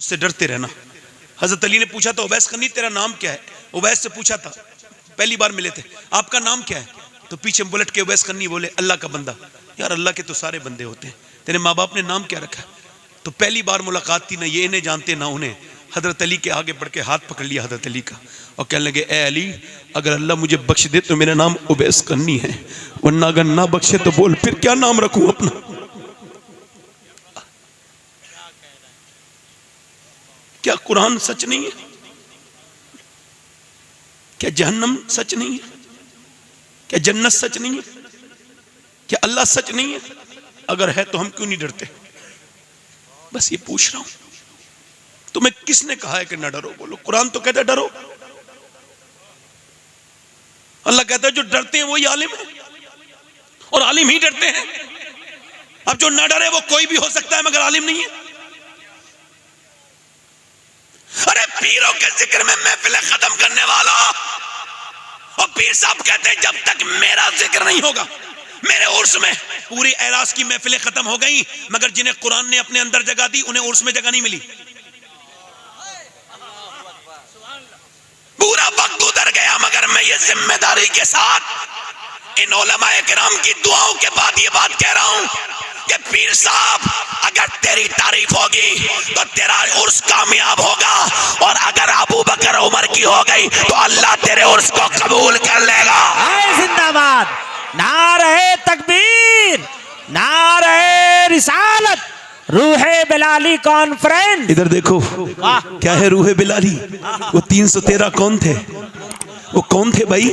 उससे डरते रहना। हजरत अली ने पूछा था उवैस करनी तेरा नाम क्या है? उवैस से पूछा था, पहली बार मिले थे, आपका नाम क्या है? तो पीछे बुलट के उवैस करनी बोले अल्लाह का बंदा। यार अल्लाह के तो सारे बंदे होते हैं, तेरे माँ बाप ने नाम क्या रखा? तो पहली बार मुलाकात थी, ना ये इन्हें जानते ना उन्हें। हजरत अली के आगे बढ़ के हाथ पकड़ लिया हजरत अली का और कहने लगे ए अली, अगर अल्लाह मुझे बख्श दे तो मेरा नाम उवैस करनी है, वरना अगर ना बख्शे तो बोल फिर क्या नाम रखूं अपना। क्या कुरान सच नहीं है? क्या जहन्नम सच नहीं है? क्या जन्नत सच नहीं है? क्या अल्लाह सच नहीं है? अगर है तो हम क्यों नहीं डरते? बस ये पूछ रहा हूं। तुम्हें किसने कहा है कि ना डरो? बोलो, कुरान तो कहता है डरो। अल्लाह कहता है जो डरते हैं वही आलिम है, और आलिम ही डरते हैं। अब जो ना डरे वो कोई भी हो सकता है मगर आलिम नहीं है। अरे पीरों के जिक्र में महफिल खत्म करने वाला, और पीर साहब कहते हैं जब तक मेरा जिक्र नहीं होगा, मेरे उर्स में पूरी एरास की महफिलें खत्म हो गई, मगर जिन्हें कुरान ने अपने अंदर जगह दी उन्हें उर्स में जगह नहीं मिली। पूरा वक्त गुजर गया, मगर मैं ये जिम्मेदारी के साथ इन उलमाए किराम की दुआओं के बाद ये बात कह रहा हूं कि पीर साहब अगर तेरी तारीफ होगी तो तेरा उर्स कामयाब होगा, और अगर अबू बकर उमर की हो गई तो अल्लाह तेरे उर्स को कबूल कर लेगा। जिंदाबाद, नारे तकबीर, नारे रिसालत, रूहे बिलाली कॉन्फ्रेंस। इधर देखो क्या है रूहे बिलाली। वो 313 कौन थे? वो कौन थे भाई?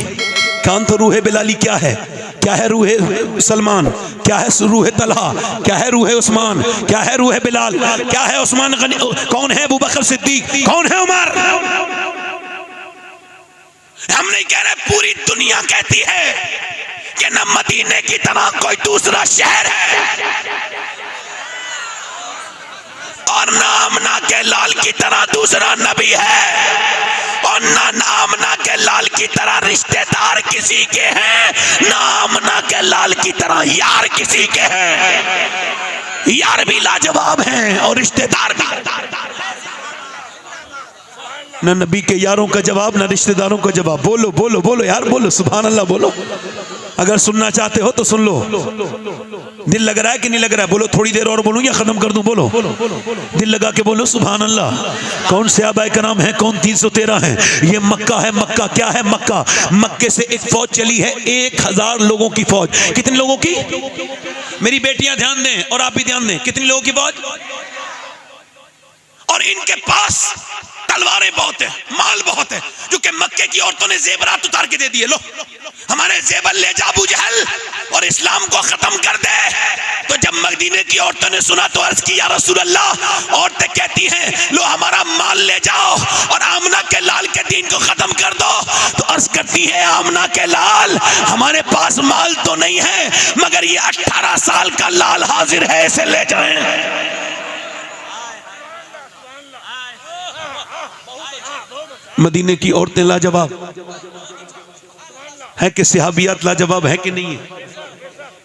कौन तो रूहे बिलाली क्या है? क्या है रूहे सलमान? क्या है रूहे तलहा? क्या है रूहे उस्मान? क्या है रूहे बिलाल? क्या है उस्मान गनी? कौन है अबू बकर सिद्दीक? कौन है उमर? हम नहीं कह रहे, पूरी दुनिया कहती है कि न मदीने की तरह कोई दूसरा शहर है, और ना आमना के लाल की तरह दूसरा नबी है, और ना आमना के लाल की तरह रिश्तेदार किसी के हैं, ना आमना के लाल की तरह यार किसी के हैं। यार भी लाजवाब हैं और रिश्तेदार भी। ना नबी के यारों का जवाब, ना रिश्तेदारों का जवाब। बोलो बोलो बोलो यार, बोलो सुभान अल्लाह बोलो। अगर सुनना चाहते हो तो सुन लो। दिल लग रहा है कि नहीं लग रहा है? बोलो, थोड़ी देर और बोलूं या खत्म कर दूं? बोलो, दिल लगा के बोलो सुभान अल्लाह। कौन सहाबाए कराम है? कौन 313 है? ये मक्का है। मक्का क्या है? मक्का, मक्के से एक फौज चली है, 1000 लोगों की फौज। कितने लोगों की? मेरी बेटियां ध्यान दें और आप भी ध्यान दें, कितने लोगों की फौज? और इनके पास तलवारें बहुत है, माल बहुत है, क्योंकि मक्के की औरतों ने जेवरात उतार के दे दिए। लो हमारे जेवर ले जा अबू जहल और इस्लाम को खत्म कर दे। तो जब मदीने की औरतों ने सुना तो अर्ज की या रसूल अल्लाह, औरतें कहती हैं लो हमारा माल ले जाओ और आमना के लाल के दीन को खत्म कर दो। तो अर्ज करती है आमना के लाल, हमारे पास माल तो नहीं है मगर ये 18 साल का लाल हाजिर है, इसे ले जाएं। मदीने की औरतें लाजवाब है कि सहाबियात लाजवाब है कि नहीं है?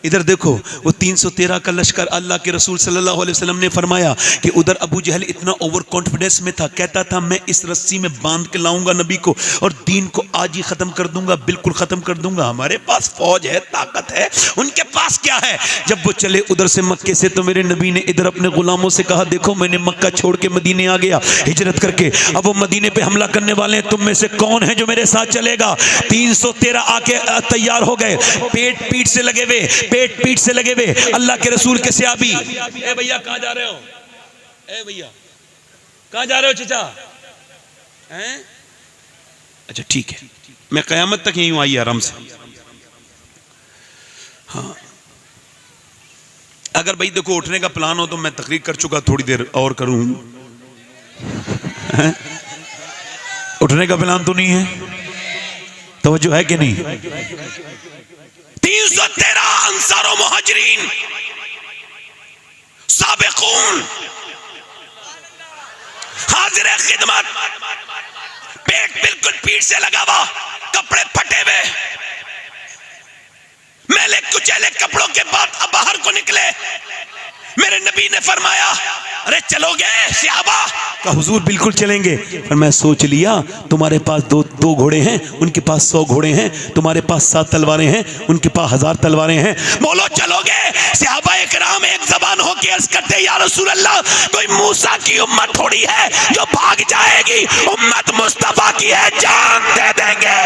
इधर देखो वो 313 का लश्कर, अल्लाह के रसूल सल्लल्लाहु अलैहि वसल्लम ने फरमाया कि उधर अबू जहल इतना ओवर कॉन्फिडेंस में था, कहता था मैं इस रस्सी में बांध के लाऊंगा नबी को और दीन को आज ही खत्म कर दूंगा, बिल्कुल खत्म कर दूंगा। हमारे पास फौज है, ताकत है, उनके पास क्या है? जब वो चले उधर से मक्के से तो मेरे नबी ने इधर अपने गुलामों से कहा देखो मैंने मक्का छोड़ के मदीने आ गया हिजरत करके, अब वो मदीने पे हमला करने वाले हैं, तुम में से कौन है जो मेरे साथ चलेगा? 313 आके तैयार हो गए, पेट पीठ से लगे हुए, पेट पीठ से लगे हुए अल्लाह के रसूल के सहाबी। ए भैया कहां जा रहे हो? ए भैया कहां जा रहे हो चचा? हैं? अच्छा ठीक है, मैं कयामत तक यहीं हूं, आइए आराम से। हाँ अगर भाई देखो उठने का प्लान हो तो मैं तकरीर कर चुका, थोड़ी देर और करूं। उठने का प्लान तो नहीं है? तवज्जो है कि नहीं? 313 अंसार और मुहाजिरीन साबिकून हाजिर खिदमत, पेट बिल्कुल पीठ से लगा हुआ, कपड़े फटे हुए, मैले कुचैले कपड़ों के बाद अब बाहर को निकले। मेरे नबी ने फरमाया अरे चलोगे सहाबा? कहा हुजूर बिल्कुल चलेंगे। पर मैं सोच लिया तुम्हारे पास दो घोड़े हैं, उनके पास 100 घोड़े हैं, तुम्हारे पास 7 तलवारें हैं, उनके पास 1000 तलवारें हैं, बोलो चलोगे? सहाबा इकराम एक जबान होकर अर्ज करते या रसूल अल्लाह, कोई मूसा की उम्मत थोड़ी है जो भाग जाएगी, उम्मत मुस्तफा की है, जान दे देंगे।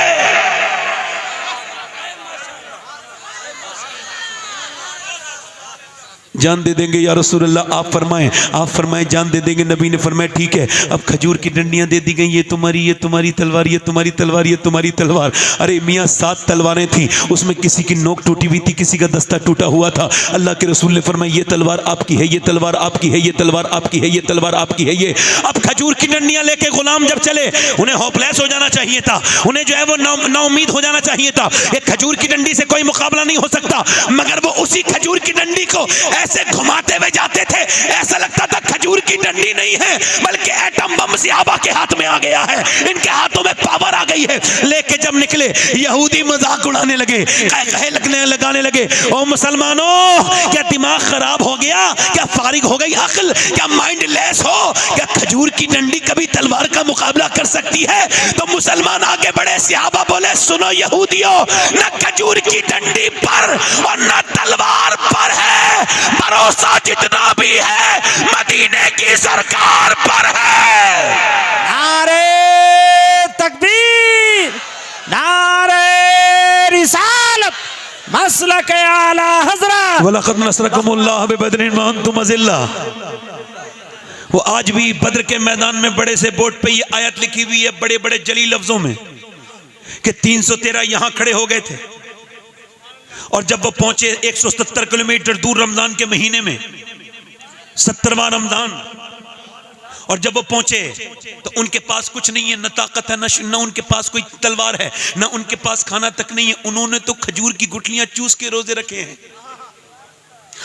जान दे देंगे या रसूल अल्लाह, आप फरमाएं जान दे देंगे। नबी ने फरमाया ठीक है। अब खजूर की डंडियां दे दी गई, ये तुम्हारी तलवार, ये तुम्हारी तलवार, ये तुम्हारी तलवार। अरे मियाँ 7 तलवारें थी, उसमें किसी की नोक टूटी हुई थी, किसी का दस्ता टूटा हुआ था। अल्लाह के रसूल ने फरमाया ये तलवार आपकी है, ये तलवार आपकी है, ये तलवार आपकी है, ये तलवार आपकी है। ये अब खजूर की डंडियां लेके गुलाम जब चले, उन्हें होपलेस हो जाना चाहिए था, उन्हें जो है वो नाउम्मीद हो जाना चाहिए था। एक खजूर की डंडी से कोई मुकाबला नहीं हो सकता, मगर वो उसी खजूर की डंडी को ऐसे घुमाते हुए जाते थे, ऐसा लगता था खजूर की डंडी नहीं है बल्कि एटम बम सहाबा के हाथ में आ गया है, इनके हाथों में पावर आ गई है। लेके जब निकले यहूदी मजाक उड़ाने लगे, लगाने लगे, ओ मुसलमानों क्या दिमाग खराब हो गया, क्या फारिग हो गई अक्ल, क्या माइंड लेस हो, क्या खजूर की डंडी कभी तलवार का मुकाबला कर सकती है? तो मुसलमान आगे बढ़े, सहाबा बोले सुनो यहूदियों, न खजूर की डंडी पर और न तलवार पर है, भरोसा जितना भी है मदीने की सरकार पर है। नारे तकबीर, नारे रिसालत, मसलक आला हज़रत, वलक़द नसरकुमुल्लाह बिबदरिन व अंतुम अज़िल्ला। वो आज भी बद्र के मैदान में बड़े से बोर्ड पे ये आयत लिखी हुई है बड़े बड़े जली लफ्जों में कि 313 यहां खड़े हो गए थे, और जब वो पहुंचे 170 किलोमीटर दूर रमजान के महीने में, 70वां रमजान, और जब वो पहुंचे तो उनके पास कुछ नहीं है, न ताकत है, न उनके पास कोई तलवार है, न उनके पास खाना तक नहीं है। उन्होंने तो खजूर की गुठलियां चूस के रोजे रखे हैं,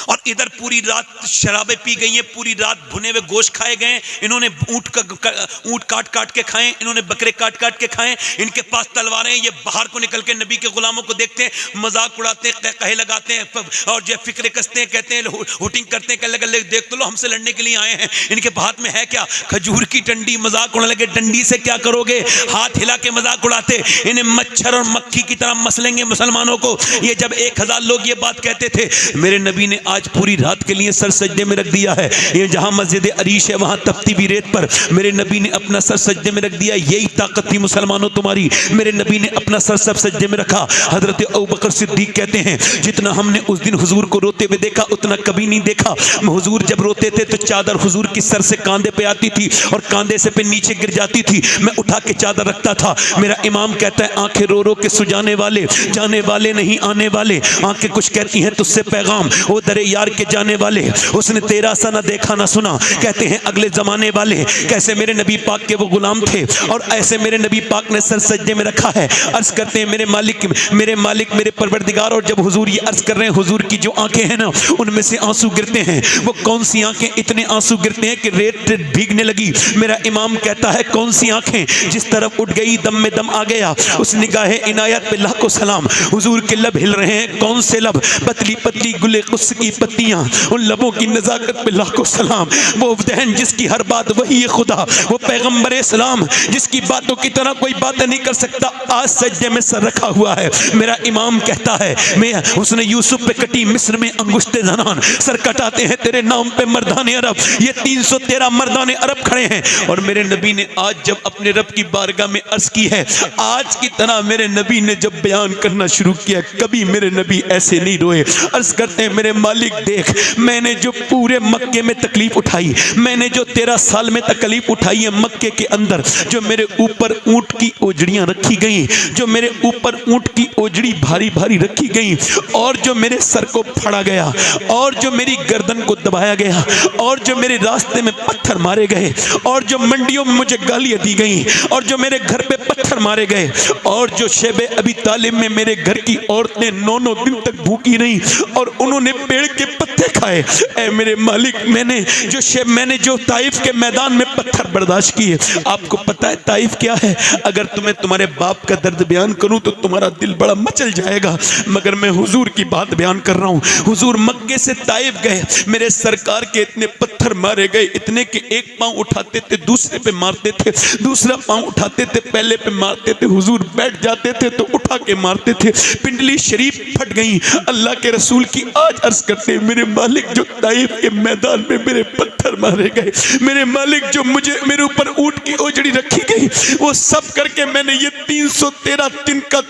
और इधर पूरी रात शराबें पी गई हैं, पूरी रात भुने हुए गोश्त खाए गए। इन्होंने ऊंट काट काट के खाए, इन्होंने बकरे काट काट के खाए। इनके पास तलवारें, ये बाहर को निकल के नबी के गुलामों को देखते हैं, मजाक उड़ाते हैं, कहे लगाते हैं, और जो फिक्रे कसते हैं, कहते हैं, हुटिंग करते हैं, कहने लगे देख तो लो हमसे लड़ने के लिए आए हैं, इनके हाथ में है क्या? खजूर की डंडी। मजाक उड़ाने लगे, डंडी से क्या करोगे? हाथ हिला के मजाक उड़ाते, इन्हें मच्छर और मक्खी की तरह मसलेंगे मुसलमानों को। ये जब 1000 लोग ये बात कहते थे, मेरे नबी ने आज पूरी रात के लिए सर सजदे में रख दिया है। ये जहां मस्जिद अरीश है वहां तपती भी रेत पर मेरे नबी ने अपना सर सजदे में रख दिया। यही ताकत थी मुसलमानों तुम्हारी, मेरे नबी ने अपना सर सब सजदे में रखा। हजरत अबू बकर सिद्दीक कहते हैं, जितना हमने उस दिन हुजूर को रोते हुए देखा उतना कभी नहीं देखा। हुजूर जब रोते थे तो चादर हुजूर की सर से कांधे पे आती थी और कांधे से पे नीचे गिर जाती थी, मैं उठा के चादर रखता था। मेरा इमाम कहता है, आंखें रो रो के सुजाने वाले, जाने वाले नहीं आने वाले, आंखें कुछ कहती हैं तुझसे पैगाम, वो दरे यार के जाने वाले, उसने तेरा सा न देखा न सुना। कहते हैं अगले जमाने वाले कैसे मेरे नबी पाक के वो गुलाम थे, और ऐसे मेरे नबी पाक ने सर सजदे में रखा है। अर्ज करते हैं, मेरे मालिक मेरे परवरदिगार। और जब हुजूर ये अर्ज कर रहे हैं, हुजूर की जो आंखें हैं ना उनमें से आंसू गिरते हैं। वो कौन सी आंखें? इतने आंसू गिरते हैं कि रेत भीगने लगी। मेरा इमाम कहता है, कौन सी आंखें? जिस तरफ उठ गई दम में दम आ गया। उस निगाहे इनायत पे लाखों सलाम। हुजूर के लब हिल रहे हैं, कौन से लब? पतली पतली गुले कुस की पत्तियां, उन लबों की नजाकत पे लाखों सलाम। वो दहन जिसकी हर बात वही है खुदा, वो पैगंबर इस्लाम जिसकी बातों की तरह कोई बात नहीं कर सकता, आज सजदे में सर रखा हुआ है। मेरा इमाम कहता है, मैं उसने यूसुफ पे कटी मिस्र में अंगुश्ते ज़नान, सर कटाते हैं तेरे नाम पे मर्दाने अरब। ये 313 मर्दाने अरब खड़े हैं, और मेरे नबी ने आज जब अपने रब की बारगाह में अर्ज की है, आज की तरह मेरे नबी ने जब बयान करना शुरू किया, कभी मेरे नबी ऐसे नहीं रोए। अर्ज करते हैं, मेरे मालिक देख, मैंने जो पूरे मक्के में तकलीफ उठाई, मैंने जो 13 साल में तकलीफ उठाई है मक्के के अंदर, जो मेरे ऊपर ऊंट की ओजड़ियां रखी गई, जो मेरे ऊपर ऊंट की ओजड़ी भारी भारी रखी गई, और जो मेरे सर को फाड़ा गया, और जो मेरी गर्दन को दबाया गया, और जो मेरे रास्ते में पत्थर मारे गए, और जो मंडियों में मुझे गालियां दी गई, और जो मेरे घर पे पत्थर पत्थर मारे गए। और जो शेबे अबी तालिब में मेरे घर की औरतें 9-9 दिन तक भूखी नहीं और उन्होंने पेड़ के पत्ते खाए। ऐ मेरे मालिक, मैंने जो ताइफ के मैदान में पत्थर बर्दाश्त किए। आपको पता है ताइफ क्या है? अगर तुम्हें तुम्हारे बाप का दर्द बयान करूं तो तुम्हारा दिल बड़ा मचल जाएगा, मगर मैं हुजूर की बात बयान कर रहा हूं। हुजूर मक्के से ताइफ गए, मेरे सरकार के इतने पत्थर मारे गए, इतने कि एक पांव उठाते थे दूसरे पे मारते थे, दूसरा पांव उठाते थे पहले पे मारते थे। हुजूर बैठ जाते थे तो उठा के मारते थे, पिंडली शरीफ फट गई। अल्लाह के रसूल की आज अर्ज करते, मेरे मालिक जो ताइफ के मैदान में मेरे पत्थर मारे गए, मेरे मालिक जो मुझे मेरे ऊपर ऊंट की ओजड़ी रखी गई, वो सब करके मैंने ये 313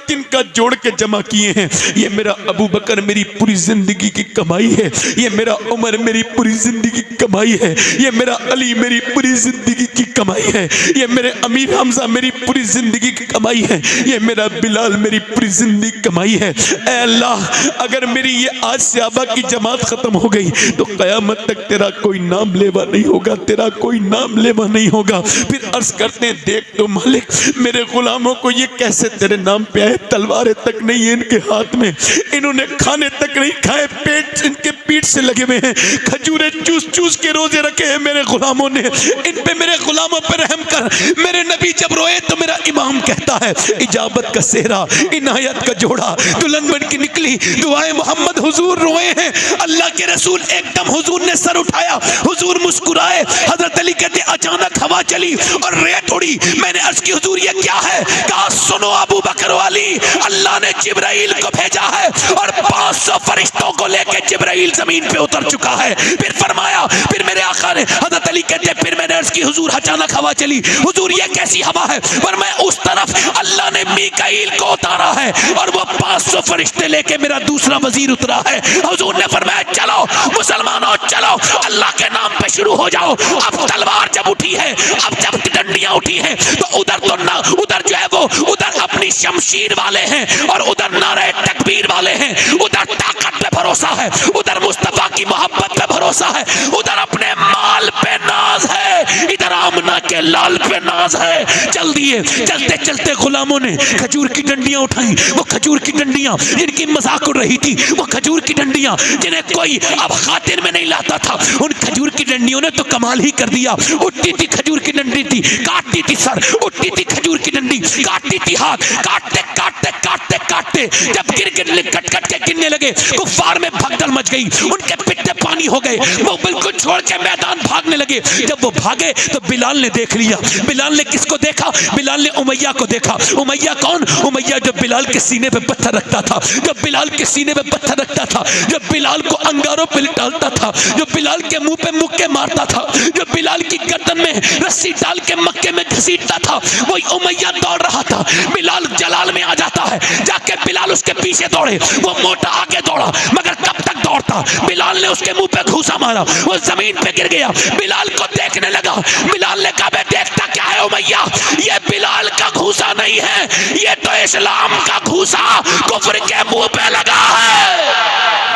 तिनका जोड़ के जमा किए हैं। ये मेरा अबू बकर मेरी पूरी जिंदगी की कमाई है, ये मेरा उमर मेरी पूरी जिंदगी की कमाई है, ये मेरा अली मेरी पूरी जिंदगी की कमाई है, ये मेरे अमीर हमजा मेरी पूरी जिंदगी की कमाई है, ये मेरा बिलाल मेरी पूरी जिंदगी की कमाई है। ऐ अल्लाह, अगर मेरी ये आज सहाबा की जमात खत्म हो गई तो कयामत तक तेरा कोई नाम लेवा नहीं होगा, तेरा कोई नाम लेवा नहीं होगा। फिर अर्ज करते हैं, देख तो मालिक मेरे गुलामों को ये कैसे तेरे नाम पे आए, तलवारें तक नहीं है इनके हाथ में, इन्होंने खाने तक नहीं खाए, पेट इनके पीठ से लगे हुए हैं, खजूरें चूस चूस के रोजे रखे हैं मेरे गुलामों ने। इन पे मेरे गुलामों पर रहम कर। मेरे नबी जब रोए तो मेरा इमाम कहता है, इजाबत का सेहरा, इनायत का जोड़ा, दुल्हन बन के निकली दुआए मोहम्मद। हुजूर रोए हैं, अल्लाह के रसूल एकदम हुजूर ने सर उठाया, हुजूर मुस्कुराए। हजरत अली कहते अचानक हवा चली और रेत उड़ी। मैंने अर्ज की, हुजूर ये क्या है? कहा, सुनो अबू बकर वाली, अल्लाह ने जिब्राइल को भेजा है और 500 फरिश्तों को लेकर जिब्राइल जमीन पे उतर चुका है। फिर फरमाया, फिर मेरे आका ने, हजरत अली कहते फिर मैंने अर्ज की, हुजूर अचानक हवा चली, हुजूर ये कैसी हवा है? पर मैं उस तरफ अल्लाह ने मीकाईल को उतारा है और वो 500 फरिश्ते लेके मेरा दूसरा वजीर उतरा है। हुजूर ने फरमाया, चलो मुसलमानों चलो, अल्लाह के नाम पे शुरू हो जाओ। अब तलवार जब उठी है, अब जब डंडियां उठी हैं, तो उधर तो ना, उधर जो है वो उधर अपनी शमशीर वाले हैं और उधर नारे तकबीर वाले हैं, उधर ताकत पे भरोसा है, उधर मुस्तफा की मोहब्बत पे भरोसा है, उधर अपने माल पे नाज है, इधर आमना के लाल पे नाज है। चल दिए, चलते चलते गुलामों ने खजूर की डंडियां उठाई। वो खजूर की डंडियां जिनकी मजाक उड़ रही थी, वो खजूर की डंडियां जिन्हें कोई अब खातिर में नहीं लाता था, उन खजूर की डंडियों ने तो कमाल ही कर दिया। उठती थी खजूर की डंडी थी, काटती थी सर, उठती थी खजूर की डंडी, काटती थी हाथ, काटते काटते काटते काटते जब गिर कट कट के गिरने लगे, कुफ्फार में भगदड़ मच गई, उनके पिट्टे पानी हो गए, वो बिल्कुल छोड़ के मैदान भागने लगे। जब वो भागे तो बिलाल ने देख लिया। बिलाल ने किसको देखा? बिलाल ने उमैया को देखा। उमैया कौन? उमैया जो बिलाल के सीने पे पत्थर रखता था, जो बिलाल के सीने पे पत्थर रखता था, जो बिलाल को अंगारों पे डालता था, जो बिलाल के मुंह पे मुक्के मारता था, जो बिलाल की गर्दन में रस्सी डाल के मक्के में घसीटता था, वही उमैया दौड़ रहा था। बिलाल जलाल में आ जाता है, जाके बिलाल उसके पीछे दौड़े, वो मोटा आगे दौड़ा, मगर कब तक दौड़ता? बिलाल ने उसके मुंह पे घूसा मारा, वो जमीन पे गिर गया। बिलाल को देखने लगा। बिलाल ने कहा, देखता क्या है उमैया? ये बिलाल का घूसा नहीं है, ये तो इस्लाम का घूसा कुफ्र के मुंह पे लगा है।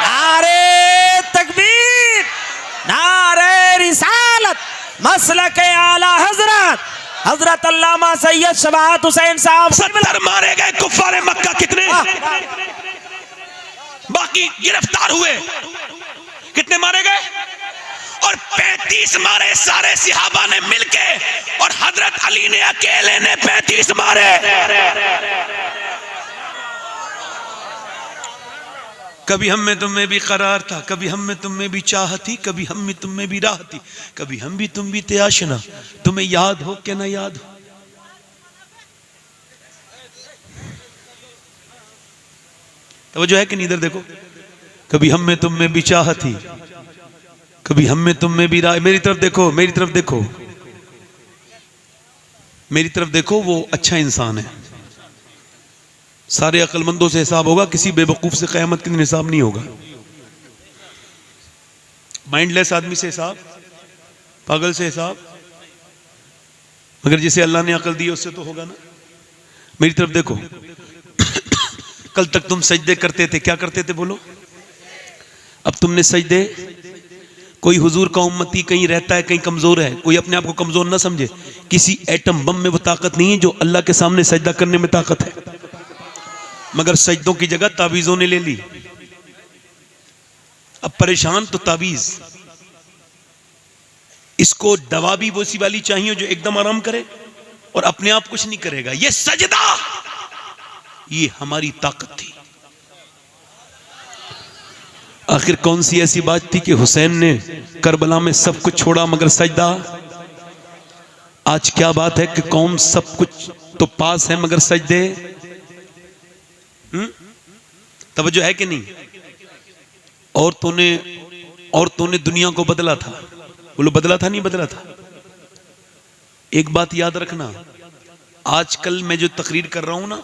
नारे तकबीर, नारे रिसालत, मसलक आला हजरत हजरत अल्लामा सैयद शबात हुसैन साहब 70 मारे गए कुफ्फारे मक्का। कितने बाकी गिरफ्तार हुए? कितने मारे गए? और 35 मारे सारे सहाबा ने मिलके, और हजरत अली ने अकेले ने 35 मारे। कभी हम में तुम में भी करार था, कभी हम में तुम में भी चाह थी, कभी हम में तुम में भी राह थी, कभी हम भी तुम भी थे आशना। तुम्हें याद हो क्या ना याद हो? तो वो जो है कि नहीं, इधर देखो, कभी हम में तुम में भी चाह थी, कभी हम में तुम में भी राह। मेरी तरफ देखो, मेरी तरफ देखो, मेरी तरफ देखो। वो अच्छा इंसान है, सारे अक्लमंदों से हिसाब होगा, किसी बेवकूफ से क़यामत के दिन हिसाब नहीं होगा। माइंडलेस आदमी से हिसाब, पागल से हिसाब, मगर जिसे अल्लाह ने अकल दी उससे तो होगा ना। मेरी तरफ देखो, कल तक तुम सजदे करते थे, क्या करते थे बोलो? अब तुमने सजदे कोई हुजूर का उम्मती कहीं रहता है, कहीं कमजोर है, कोई अपने आप को कमजोर ना समझे। किसी एटम बम में वो ताकत नहीं है जो अल्लाह के सामने सजदा करने में ताकत है, मगर सजदों की जगह तावीजों ने ले ली। अब परेशान तो तावीज, इसको दवा भी वैसी वाली चाहिए जो एकदम आराम करे और अपने आप कुछ नहीं करेगा। ये सजदा, ये हमारी ताकत थी। आखिर कौन सी ऐसी बात थी कि हुसैन ने करबला में सब कुछ छोड़ा मगर सजदा? आज क्या बात है कि कौम सब कुछ तो पास है मगर सजदे? तवज्जो है कि नहीं? औरतों ने दुनिया को बदला था। बोलो बदला था, नहीं बदला था? एक बात याद रखना, आजकल मैं जो तकरीर कर रहा हूं ना,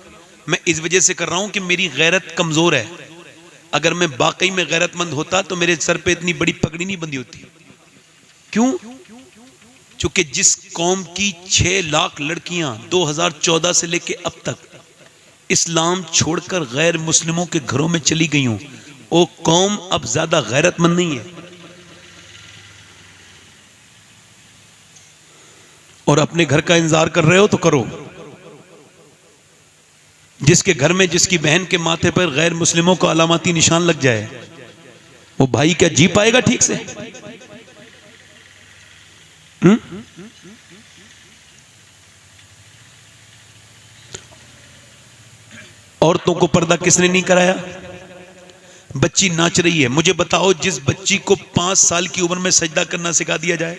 मैं इस वजह से कर रहा हूं कि मेरी गैरत कमजोर है। अगर मैं वाकई में गैरतमंद होता तो मेरे सर पे इतनी बड़ी पगड़ी नहीं बंधी होती। क्यों? क्योंकि जिस कौम की 6 लाख लड़कियां 2014 से लेके अब तक इस्लाम छोड़कर गैर मुस्लिमों के घरों में चली गई हूं, वो कौम अब ज्यादा गैरतमंद नहीं है। और अपने घर का इंतजार कर रहे हो तो करो। जिसके घर में जिसकी बहन के माथे पर गैर मुस्लिमों को अलामती निशान लग जाए, वो भाई क्या जी पाएगा ठीक से? औरतों को पर्दा किसने नहीं कराया? बच्ची नाच रही है, मुझे बताओ जिस बच्ची को 5 साल की उम्र में सजदा करना सिखा दिया जाए,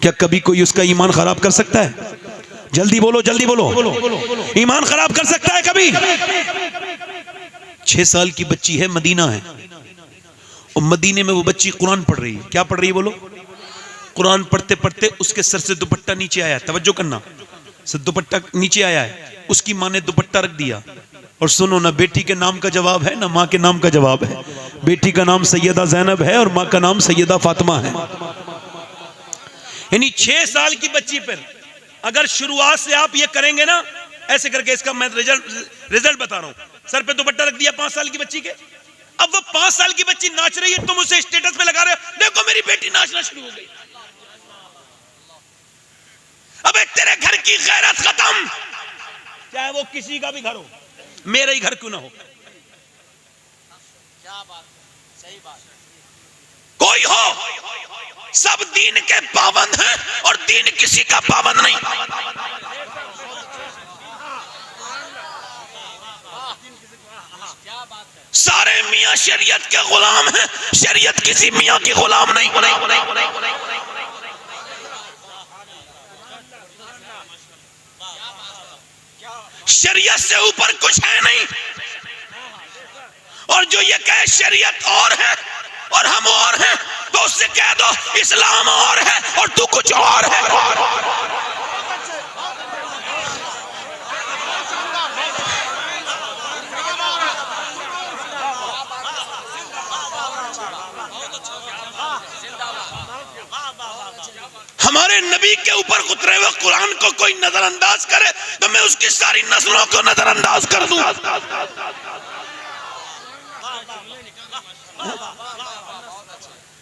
क्या कभी कोई उसका ईमान खराब कर सकता है? जल्दी बोलो, जल्दी बोलो। ईमान खराब कर सकता है कभी? 6 साल की बच्ची है, मदीना है, और मदीने में वो बच्ची कुरान पढ़ रही है। क्या पढ़ रही है बोलो? कुरान पढ़ते पढ़ते उसके सर से दुपट्टा नीचे आया। तवज्जो करना, से दुपट्टा नीचे आया है, उसकी माँ ने दुपट्टा रख दिया। और सुनो ना, बेटी के नाम का जवाब है ना माँ के नाम का जवाब है। बेटी का नाम सैयदा ज़ैनब है और माँ का नाम सैयदा फातिमा है। यानी 6 साल की बच्ची पर अगर शुरुआत से आप ये करेंगे ना, ऐसे करके, इसका मैं रिजल्ट बता रहा हूं। सर पे दुपट्टा रख दिया 5 साल की बच्ची के, अब वो 5 साल की बच्ची नाच रही है, तुम उसे स्टेटस पे लगा रहे हो, देखो मेरी बेटी नाचना शुरू हो गई। अबे तेरे घर की गैरत खत्म, चाहे वो किसी का भी घर हो, मेरा ही घर क्यों ना हो। क्या बात, सही बात। कोई हो, सब दीन के पाबंद हैं और दीन किसी का पाबंद नहीं। सारे मियां शरीयत के गुलाम हैं, शरीयत किसी मियां की गुलाम नहीं। शरीयत से ऊपर कुछ है नहीं। और जो ये कहे शरीयत और है और हम और हैं, तो उससे कह दो इस्लाम और है और तू कुछ और है। हमारे नबी के ऊपर उतरे हुए कुरान को कोई नजरअंदाज करे तो मैं उसकी सारी नस्लों को नजरअंदाज कर दूं।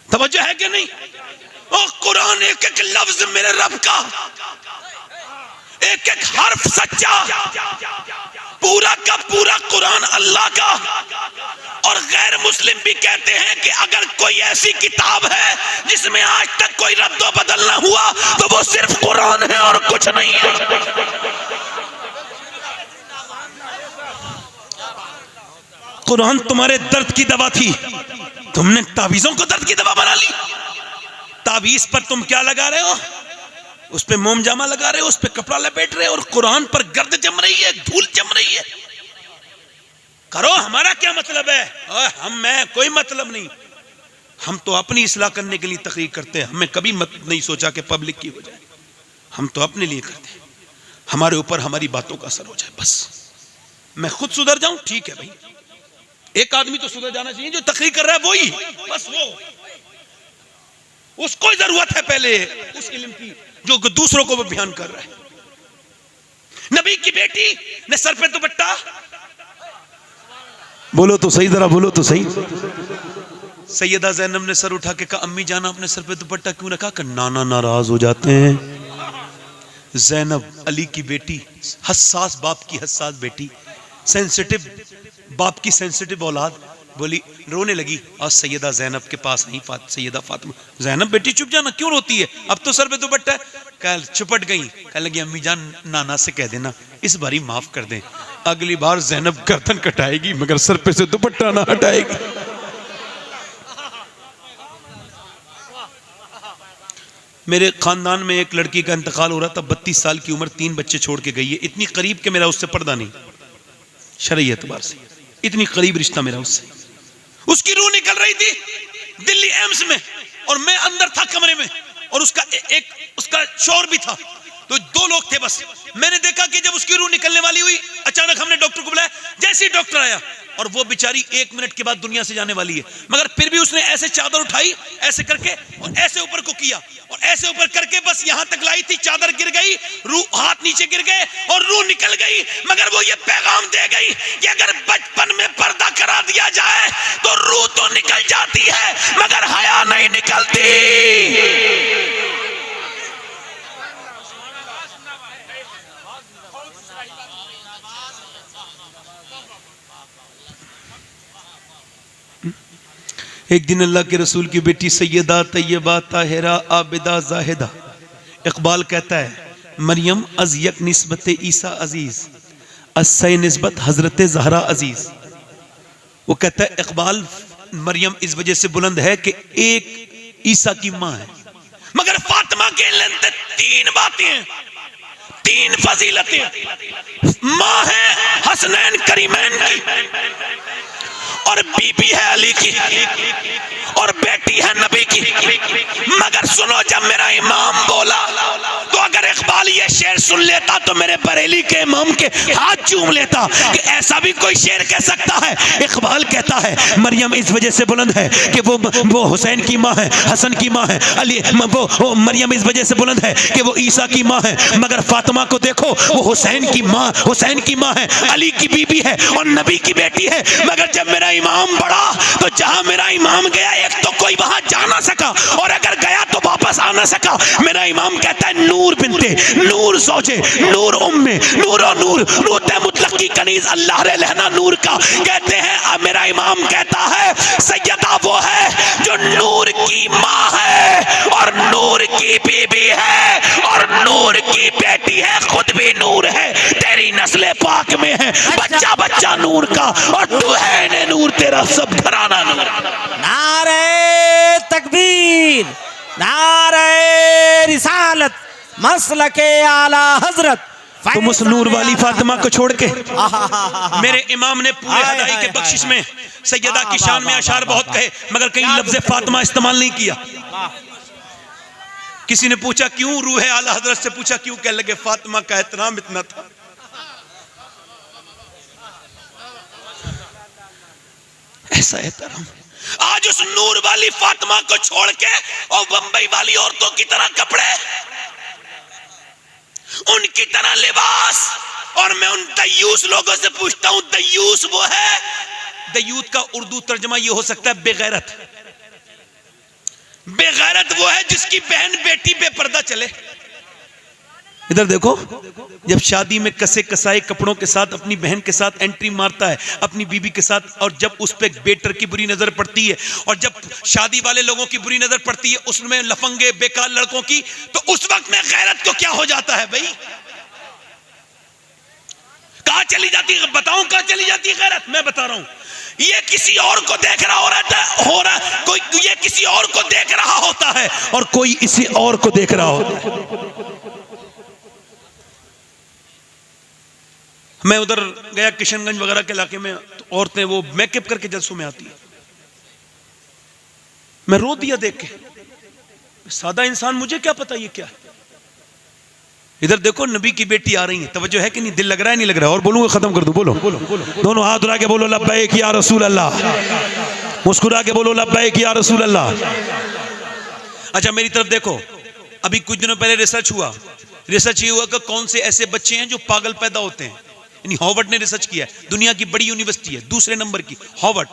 तवज्जो है कि नहीं? ओ कुरान एक एक लफ्ज मेरे रब का, एक एक हर्फ सच्चा, पूरा का पूरा कुरान अल्लाह का। और गैर मुस्लिम भी कहते हैं कि अगर कोई ऐसी किताब है जिसमें आज तक कोई रद्दो बदल ना हुआ तो वो सिर्फ कुरान है और कुछ नहीं है। कुरान तुम्हारे दर्द की दवा थी, तुमने तावीजों को दर्द की दवा बना ली। तावीज पर तुम क्या लगा रहे हो? उस पे मोम जामा लगा रहे हो, उस पे कपड़ा लपेट रहे हो, और कुरान पर गर्द जम रही है, धूल जम रही है। करो, हमारा क्या मतलब है? मैं कोई मतलब नहीं। हम तो अपनी इस्लाह करने के लिए तकरीर करते हैं, हमें कभी नहीं सोचा कि पब्लिक की हो जाए। हम तो अपने लिए करते हैं, हमारे ऊपर हमारी बातों का असर हो जाए बस। मैं खुद सुधर जाऊं, ठीक है भाई, एक आदमी तो सुधर जाना चाहिए जो तकरीर कर रहा है, वही बस, वो उसको जरूरत है पहले उस इल्म की जो दूसरों को भी बयान कर रहा है। नबी की बेटी ने सर पे दुपट्टा, बोलो तो सही, जरा बोलो तो सही, सैयदा ज़ैनब ने सर उठा के कहा, अम्मी जाना अपने सर पे दुपट्टा क्यों रखा? कि नाना नाराज हो जाते हैं। ज़ैनब अली की बेटी, हसास बाप की हसास बेटी, सेंसिटिव बाप की सेंसिटिव औलाद, बोली, रोने लगी और सैयदा ज़ैनब के पास आई सैयदा फातिमा। ज़ैनब बेटी चुप जाना, क्यों रोती है? अब तो सर पे दुपट्टा है। कल चुपट गई, कह लगी अम्मी जान नाना से कह देना इस बारी माफ कर दें, अगली बार ज़ैनब गर्दन कटाएगी मगर सर पे से दुपट्टा ना हटाएगी। मेरे खानदान में एक लड़की का इंतकाल हो रहा था, 32 साल की उम्र, 3 बच्चे छोड़ के गई है। इतनी करीब के मेरा उससे पर्दा नहीं, शरई एतबार से इतनी करीब रिश्ता मेरा उससे। उसकी रूह निकल रही थी दिल्ली एम्स में और मैं अंदर था कमरे में, और उसका शौहर भी था, तो 2 लोग थे बस। मैंने देखा कि जब उसकी रूह निकलने वाली हुई, अचानक हमने डॉक्टर को बुलाया। जैसे ही डॉक्टर आया, और वो बेचारी 1 मिनट के बाद दुनिया से जाने वाली है, मगर फिर भी उसने ऐसे चादर उठाई, ऐसे करके और ऐसे ऊपर को किया और ऐसे ऊपर करके बस यहां तक लाई थी, चादर गिर गई, रूह हाथ नीचे गिर गए और रूह निकल गई। मगर वो ये पैगाम दे गई कि अगर बचपन में पर्दा करा दिया जाए तो रूह तो निकल जाती है मगर हया नहीं निकलती। एक दिन अल्लाह के रसूल की बेटी सैयदा तैयबा ताहिरा आबिदा जाहिदा, इकबाल कहता है, मरियम अज यक निस्बत ईसा अजीज अस्सै निस्बत हजरत ज़हरा अजीज। वो कहता है इकबाल, मरियम इस वजह से बुलंद है कि एक ईसा की माँ है, मगर फातिमा के लिए 3 बातें हैं, 3 फजीलतें। माँ है हसनैन करीमैन की, और बीबी है अली की, और बेटी है नबी की। मगर सुनो, जब मेरा इमाम बोला तो अगर इकबाल ये शेर सुन लेता तो मेरे बरेली के इमाम के हाथ चूम लेता कि ऐसा भी कोई शेर कह सकता है। इकबाल कहता है मरियम इस वजह से बुलंद है कि वो हुसैन की माँ है, हसन की माँ है, अली वो मरियम इस वजह से बुलंद है कि वो ईसा की माँ है। मगर फातिमा को देखो, वो हुसैन की माँ है, अली की बीबी है और नबी की बेटी है। मगर जब मेरा इमाम बढ़ा तो जहां मेरा इमाम गया, एक तो कोई वहां जा ना सका, और अगर गया तो वापस आ ना सका। मेरा इमाम कहता है, नूर बिनते नूर ज़ौजे नूर उम्मे नूर और नूर नूर मुतलक की कनीज अल्लाह रे लहना नूर का। कहते हैं, अब मेरा इमाम कहता है सैयदा वो है जो नूर की माँ है और नूर की बीबी है और नूर की बेटी है, खुद भी नूर है, तेरी नस्ल पाक में है, बच्चा बच्चा नूर का, और तू है ने नूर, तेरा सब घराना नूर। नारे तकबीर, नारे रिसालत, मसलके आला हजरत। तुम उस नूर वाली फातिमा को छोड़ के मेरे इमाम ने पूरे हदाई के बख्शिश में सैयदा की शान में अशार बहुत कहे, मगर कहीं लफ्ज़ फातिमा इस्तेमाल नहीं किया। किसी ने पूछा क्यों, रूह आला हजरत से पूछा क्यों, कह लगे फातिमा का एहतराम इतना था। ऐसा एहतराम आज उस नूर वाली फातिमा को छोड़ के और बंबई वाली औरतों की तरह कपड़े, उनकी तरह लिबास। और मैं उन दयूस लोगों से पूछता हूं, दयूस वो है, दयूत का उर्दू तर्जमा ये हो सकता है बेगैरत। बेगैरत वो है जिसकी बहन बेटी बेपर्दा चले। इधर देखो, जब शादी में कसे कसाए कपड़ों के साथ अपनी बहन के साथ एंट्री मारता है, अपनी बीबी के साथ, और जब उस पे बेटर की बुरी नजर पड़ती है और जब शादी वाले लोगों की बुरी नजर पड़ती है, उसमें लफंगे बेकार लड़कों की, तो उस वक्त में गैरत को क्या हो जाता है भाई? कहां चली जाती है? बताऊं कहां चली जाती है गैरत? मैं बता रहा हूं, ये किसी और को देख रहा हो रहा कोई, ये किसी और को देख रहा होता है और कोई इसी और को देख रहा होता है। मैं उधर गया किशनगंज वगैरह के इलाके में, तो औरतें वो मेकअप करके जलसों में आती है। मैं रो दिया देख के, सादा इंसान, मुझे क्या पता ये क्या है। इधर देखो, नबी की बेटी आ रही है, तवज्जो है कि नहीं? दिल लग रहा है नहीं लग रहा है? और बोलूंगा खत्म कर दूं, बोलो दोनों हाथ उठा के बोलो लब्बैक या रसूल अल्लाह, मुस्कुरा के बोलो लब्बैक या रसूल अल्लाह। अच्छा मेरी तरफ देखो, अभी कुछ दिनों पहले रिसर्च ये हुआ कि कौन से ऐसे बच्चे हैं जो पागल पैदा होते हैं। हार्वर्ड ने रिसर्च किया है, दुनिया की बड़ी यूनिवर्सिटी है, दूसरे नंबर की हार्वर्ड।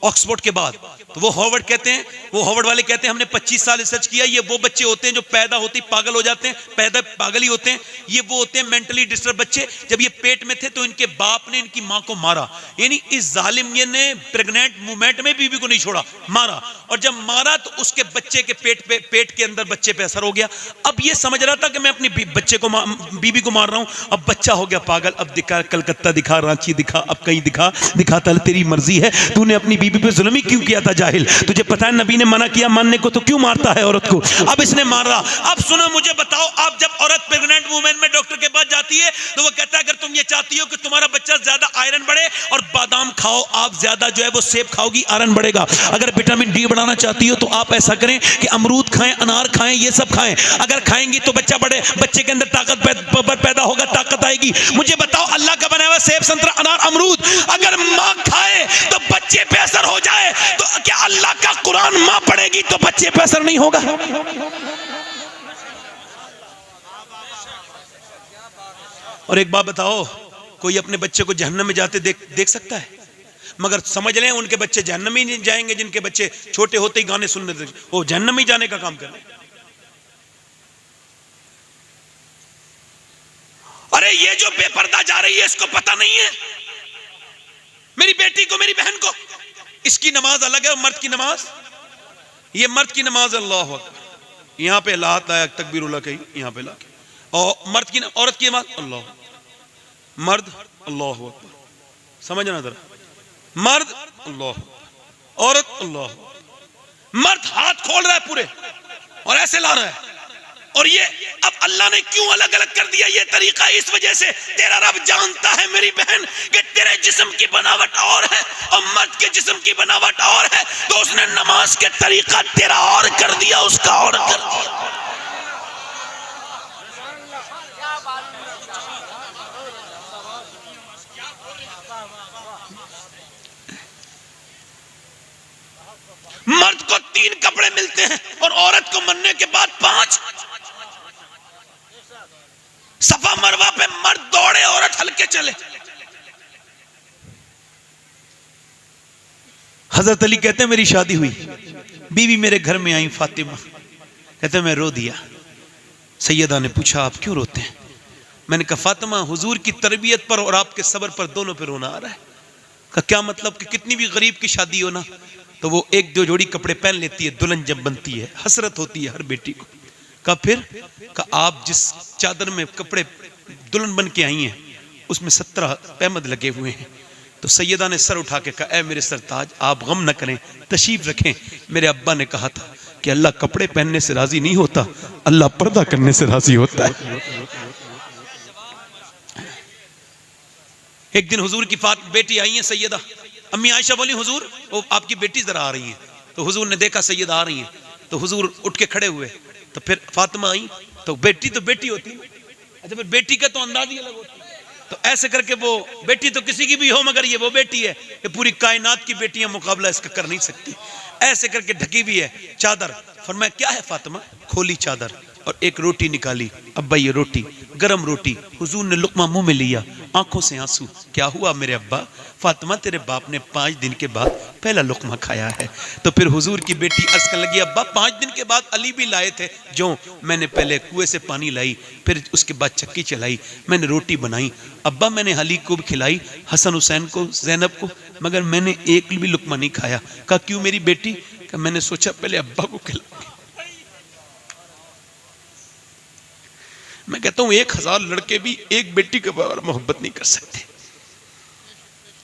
ऑक्सफोर्ड के बाद। तो वो हार्वर्ड कहते हैं, वो हार्वर्ड वाले कहते हैं हमने 25 साल रिसर्च किया, ये वो बच्चे होते हैं जो पैदा होते ही पागल हो जाते हैं, पैदा पागल ही होते हैं। ये वो होते हैं मेंटली डिस्टर्ब बच्चे, जब ये पेट में थे तो इनके बाप ने इनकी मां को मारा, यानी इस जालिम ये ने प्रेग्नेंट मूवमेंट में बीबी को नहीं छोड़ा, मारा, और जब मारा तो उसके बच्चे के पेट के अंदर बच्चे पे असर हो गया। अब ये समझ रहा था कि मैं अपनी बच्चे को बीबी को मार रहा हूं, अब बच्चा हो गया पागल, अब दिखा कलकत्ता दिखा, रांची दिखा, अब कहीं दिखाता तेरी मर्जी है, तूने अपनी बीबी पे जुल्म ही क्यों किया था जाहिल, तुझे पता है नबी ने मना किया मानने को, तो क्यों मारता है औरत को, अब इसने मारा। अब सुनो मुझे बताओ, आप जब औरत प्रेग्नेंट वुमेन में डॉक्टर के पास जाती है तो वो कहता है अगर तुम ये चाहती हो कि तुम्हारा बच्चा ज्यादा आयरन बढ़े और बादाम खाओ, आप ज्यादा जो है वो सेब खाओगी, आयरन बढ़ेगा। अगर विटामिन डी बढ़ाना चाहती हो तो आप ऐसा करें कि अमरूद खाएं, अनार खाएं, ये सब खाएं, अगर खाएंगी तो बच्चा बढ़े, बच्चे के अंदर ताकत पैदा होगा, ताकत आएगी। मुझे बताओ अल्लाह का बनाया हुआ सेब, संतरा, अनार, अमरूद अगर मां खाए तो बच्चे पे असर हो जाए, तो क्या अल्लाह का कुरान मां पढ़ेगी तो बच्चे पे असर नहीं होगा? और एक बात बताओ, कोई अपने बच्चे को जहन्नम में जाते देख सकता है? मगर समझ लें उनके बच्चे जहन्नम ही नहीं जाएंगे जिनके बच्चे छोटे होते ही गाने सुनने लगे, वो जहन्नम ही जाने का काम कर रहे हैं। अरे ये जो बेपर्दा जा रही है इसको पता नहीं है, मेरी बेटी को, मेरी बहन को, इसकी नमाज अलग है, मर्द की नमाज, ये मर्द की नमाज अल्लाह अकबर, यहाँ पे लात आया तकबीरुल्लाह कही, यहाँ पे ला के, और मर्द की, औरत की नमाज अल्लाह, मर्द अल्लाह अकबर, समझना जरा, मर्द अल्लाह, औरत अल्लाह, मर्द हाथ खोल रहा है पूरे और ऐसे ला रहा है, और ये अब अल्लाह ने क्यों अलग अलग कर दिया ये तरीका? इस वजह से तेरा रब जानता है मेरी बहन कि तेरे जिस्म की बनावट और है और मर्द के जिस्म की बनावट और है, तो उसने नमाज के तरीका तेरा और कर दिया, उसका और कर दिया। मर्द को 3 कपड़े मिलते हैं और औरत को मरने के बाद 5। सफा मरवा पे मर्द दौड़े, औरत हल्के चले। हजरत अली कहते हैं मेरी शादी हुई, बीवी मेरे घर में आई फातिमा, कहते मैं रो दिया। सैयदा ने पूछा आप क्यों रोते हैं? मैंने कहा फातिमा हुजूर की तरबियत पर और आपके सब्र पर दोनों पे रोना आ रहा है। का क्या मतलब कि कितनी भी गरीब की शादी हो ना तो वो 1-2 जोड़ी कपड़े पहन लेती है, दुल्हन जब बनती है, हसरत होती है हर बेटी को। का फिर का आप जिस चादर में कपड़े दुल्हन बन के आई हैं उसमें 17 पैमद लगे हुए हैं। तो सैयदा ने सर उठा के कहा ऐ मेरे सरताज आप गम न करें, तशरीफ रखें। मेरे अब्बा ने कहा था कि अल्लाह कपड़े पहनने से राजी नहीं होता, अल्लाह पर्दा करने से राजी होता है। एक दिन हुजूर की बेटी आई है सैयदा, अम्मी आयशा बोली हुजूर वो आपकी बेटी जरा आ रही है। तो हुजूर ने देखा सैयदा आ रही है तो हुजूर उठ के खड़े हुए। तो फिर फातिमा आई तो बेटी होती है, अच्छा फिर बेटी का तो अंदाज ही अलग होता है। तो ऐसे करके वो बेटी तो किसी की भी हो मगर ये वो बेटी है, ये पूरी कायनात की बेटियां मुकाबला इसका कर नहीं सकती। ऐसे करके ढकी हुई है चादर। फरमाया क्या है फातिमा? खोली चादर और एक रोटी निकाली। अब्बा ये रोटी, गरम रोटी। हुजूर ने लुकमा मुंह में लिया, आंखों से आंसू। क्या हुआ मेरे अब्बा? फातिमा तेरे बाप ने 5 दिन के बाद पहला लुकमा खाया है। तो फिर हुजूर की बेटी अर्ज करने लगी अब्बा 5 दिन के बाद अली भी लाए थे जो मैंने पहले कुएं से पानी लाई, फिर उसके बाद चक्की चलाई, मैंने रोटी बनाई। अब्बा मैंने अली को भी खिलाई, हसन हुसैन को, जैनब को, मगर मैंने एक भी लुकमा नहीं खाया। कहा क्यों मेरी बेटी? कहा मैंने सोचा पहले अब्बा को खिलाऊंगी। मैं कहता हूं 1000 लड़के भी एक बेटी के बराबर मोहब्बत नहीं कर सकते।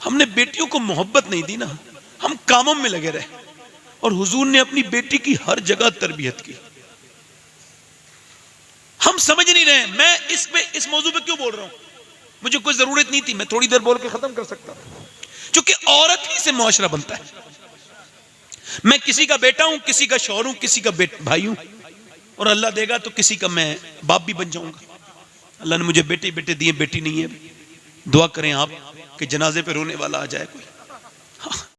हमने बेटियों को मोहब्बत नहीं दी ना, हम कामों में लगे रहे। और हुजूर ने अपनी बेटी की हर जगह तरबियत की। हम समझ नहीं रहे। मैं इस मौजू पे क्यों बोल रहा हूं? मुझे कोई जरूरत नहीं थी, मैं थोड़ी देर बोल के खत्म कर सकता था, क्योंकि औरत ही से मुआशरा बनता है। मैं किसी का बेटा हूं, किसी का शौहर हूं, किसी का भाई हूं, और अल्लाह देगा तो किसी का मैं बाप भी बन जाऊंगा। अल्लाह ने मुझे बेटे दिए, बेटी नहीं है। दुआ करें आप कि जनाजे पे रोने वाला आ जाए कोई। हाँ।